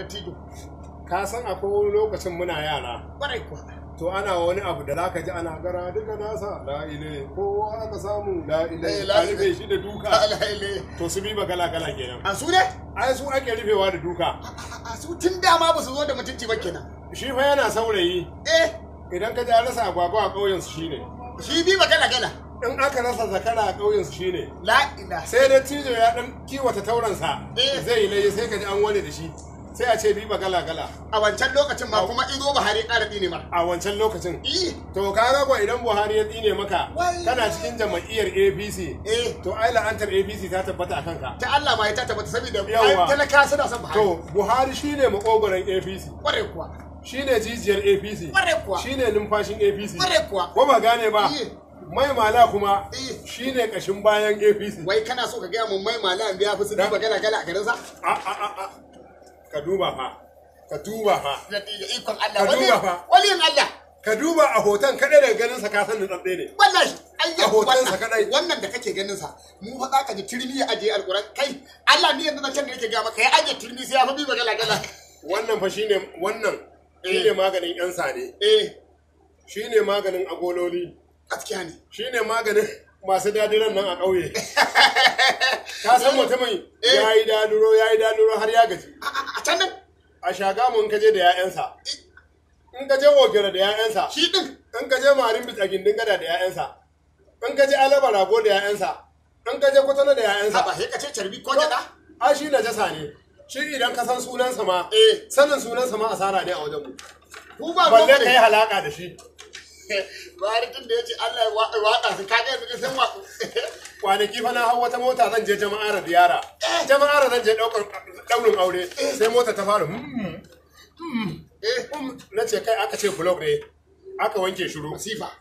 da tido. Ka san akwai wani lokacin muna yara. Kwarai kuwa. To ana wani abu da zaka ji ana gara duka nasa la ile kowa aka samu la ile a rufe shi da duka. To su bi gala kenan. A su ne? Ai su ake rufewa da duka. A su tun dama ba su zo da mutunci ba kenan. Shi fa yana saurayi. Idan ka ji an rasa agwagwa a ƙauyen su shine. Shi bi gala. In aka rasa zakara a ƙauyen su shine. La ila. Sai da tijo ya dan kiwata tauransa. Zai laye sai ka ji an wane da shi. Sai a ce biba gala. A wancan lokacin ma kuma Izo Buhari ƙara tsine ma. A wancan lokacin. To kaga ko idan Buhari ya tsine maka kana cikin jama'iyyar APC. To ai la'antar APC ta tabbata a kanka. Ta Allah ma ya ta tabbata saboda talaka suna son Buhari. To Buhari shine makogoron APC. Kware kuwa. Shine jijiyar APC. Kware kuwa. Shine numfashin APC. Kware kuwa. Ko ba gane ba? Mai mala kuma shine kashin bayan APC. Wai kana so ka gaya mun mai mala an biya fi su biba gala a garin sa? Ka duba fa. Ikon Allah. Waliyin Allah. Ka duba a hoton kadai daga ganin sa ka san nutsatse ne. Wallahi. A hoton sa kadai. Wannan da kake ganin sa mu fa zaka ji turmi ya aje alquran kai. Allah ni yanzu na can da nake ga maka ya aje turmi sai ya fa biba gala. Wannan fa shine maganin yan sane. Shine maganin agololi. Gaskiya ne. Shine maganin masu dadiran nan a ƙauye. Ka san mutumin yayi daduro har ya gaji. A can nan a Shagamu in ka je da 'ya'yansa. In ka je Ogere da 'ya'yansa. Shi din. In ka je Marin Bit a gindin gada da 'ya'yansa. In ka je Alaba Rago da 'ya'yansa. In ka je Kwatano da 'ya'yansa. Ba sai ka ce carbi ko gada. A shi najasa ne. Shi idan ka san sunansa ma. Sanin sunansa ma asara ne a wajen mu. Ku ba balle kai halaka da shi. Buhari tun da ya ce Allah ya waɗa su kaga yanzu sun waɗu. Kwanaki fa na hau wata mota zan je jama'ar ziyara. Jama'ar zan je ɗaurin aure. Sai mota ta fara na ce kai aka ce blog ne. Aka wanke shiru.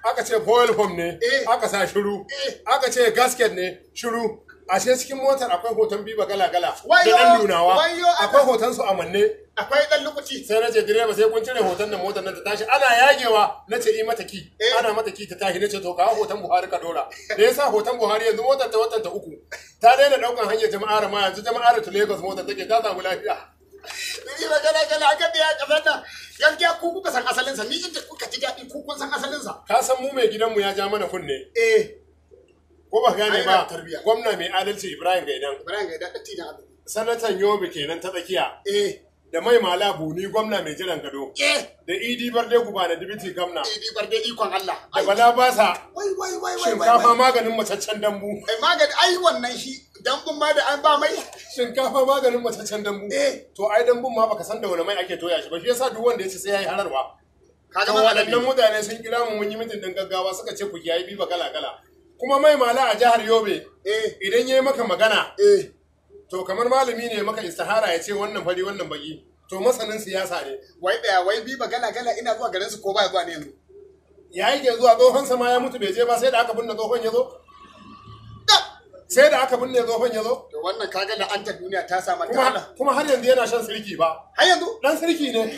Aka ce foil foam ne. Aka sa shiru. Aka ce gasket ne. Shiru. Ashe cikin motar akwai hoton biba gala da ɗan nunawa. Akwai hoton su a manne. Akwai ɗan lokaci. Sai na ce direba sai kun cire hoton nan motar nan ta tashi. Ana yagewa na ce yi mata ki. Ana mata ki ta tashi na ce to kawo hoton Buhari ka dora. Da ya sa hoton Buhari yanzu motar ta watan ta 3. Ta daina ɗaukan hanyar jama'ar ma yanzu jama'ar ta Lagos motar take ta samu lafiya. Biba gala aka biya kasar nan. Gaskiya ku kuka san asalinsa ni inda kuka ji daɗi ku kun san asalinsa. Ka san mu mai gidanmu ya ja mana kunne. Ko ba gane ba gwamna mai adalci Ibrahim Gaidan sanatan Yobe kenan ta tsakiya da mai mala buni gwamna mai jiran gado da Idi Barde guba da dibiti gwamna Idi Barde ikon Allah da Bala Basa shinkafa maganin macaccen dambu magani ai wannan shi dambun ma da an ba mai shinkafa maganin macaccen dambu to ai dambun ma baka san da wani mai ake toya shi ba shi yasa duk wanda ya ci sai yayi hararwa kaga waɗannan mutane sun kira mu mun yi mitin din gaggawa suka ce ku kiyaye biba gala kuma mai mala a jihar Yobe idan yayi maka magana to kamar malami ne maka istihara ya ce wannan fari wannan baki to masanin siyasa ne wai biba gala ina zuwa garin su ko ba zuwa ne yanzu ya yake zuwa tsohon sa ma ya mutu bai je ba sai da aka binne tsohon ya zo to wannan kaga da anta duniya ta sa mata kuma har yanzu yana shan sirki ba har yanzu dan sirki ne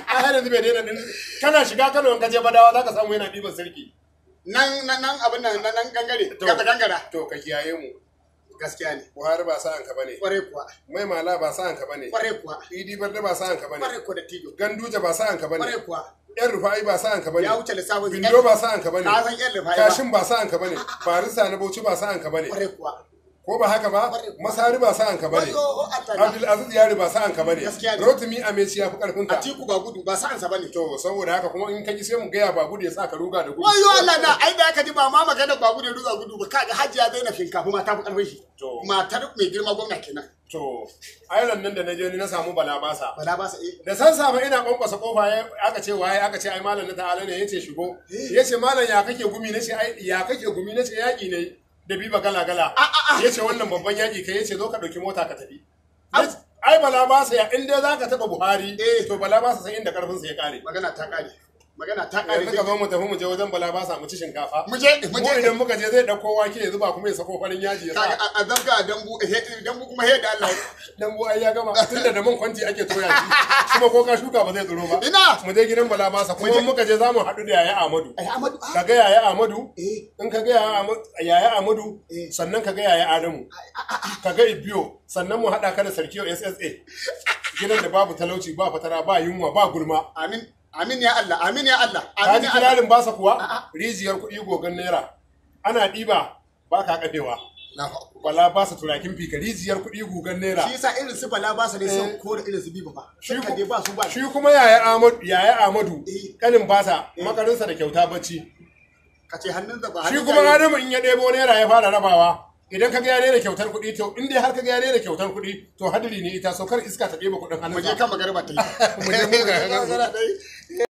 har yanzu bai daina din kana shiga Kano in ka je Badawa zaka samu yana diban sirki nan abin nan gangare ka gangara to ka kiyaye mu gaskiya ne Buhari ba sa'an ka bane kware kuwa mai mala ba sa'an ka bane kware kuwa Idi Barde ba sa'an ka bane kware kuwa da tijo Ganduje ba sa'an ka bane kware kuwa Yan Rufai ba sa'an ka bane ya wuce lissafin Bindo ba sa'an ka bane ka san Yan Rufai Kashin ba sa'an ka bane Barisa na Bauchi ba sa'an ka bane kware kuwa ko ba haka ba Masari ba sa'an ka bane Abdul Aziz Yari ba sa'an ka bane Rotimi Ameci ya fi karfin ka Atiku ba gudu ba sa'an sa bane to saboda haka kuma in ka ji sai mu gaya ba gudu ya sa ka ruga da gudu wayo Allah na ai da aka ji ba ma magana ba gudu ruga gudu ba kaga Hajiya Zainab Shinkafa ma ta fi karfin shi matar mai girma gwamna kenan to airan nan da na je ni na samu Bala Basa eh da san safa ina kwankwasa kofa aka ce waye aka ce ai malam na ta'ala ne yace shigo yace malam ya kake gumi nace ai ya kake gumi nace yaki ne da biba gala yace wannan babban yaki kai yace zo ka dauki mota ka tafi ai Bala Basa ya inda zaka taba Buhari to Bala Basa sai inda karfin sa ya kare magana ta kare yanzu ka zo mu tafi mu je wajen Bala Basa mu ci shinkafa mu je idan muka je zai dauko wake ya zuba kuma ya sako farin yaji ya sa a zabga dambu kuma da Allah dambu ai ya gama tunda da man kwanci ake toya shi kuma ko ka shuka ba zai tsiro ba ina mu je gidan Bala Basa kuma muka je zamu haɗu da yaya Ahmadu ka ga yaya Ahmadu in ka ga yaya Ahmadu sannan ka ga yaya Adamu ka ga Ibiyo sannan mu haɗa ka da Sarkiyo SSA gidan da babu talauci ba fatara ba yunwa ba gulma. Amin ya Allah, amin ya Allah. Ka ji kilalin basa kuwa rijiyar kuɗi gogon naira ana ɗiba ba ka kafewa. Bala ba su turakin fika rijiyar kuɗi gugan naira. Shi yasa irin su bala ba su ne sun kore irin su biba ba. Shi kuma yaya Amadu kanin basa makarinsa da kyauta bacci. Kace hannun da ba. Shi kuma Adamu in ya ɗebo naira ya fara rabawa. Idan ka ga ya da kyautar kuɗi to in dai har ka ga ya da kyautar kuɗi to hadiri ne ita saukar iska ta ɗeba kuɗin hannun. Mu je kan magarba ta yi.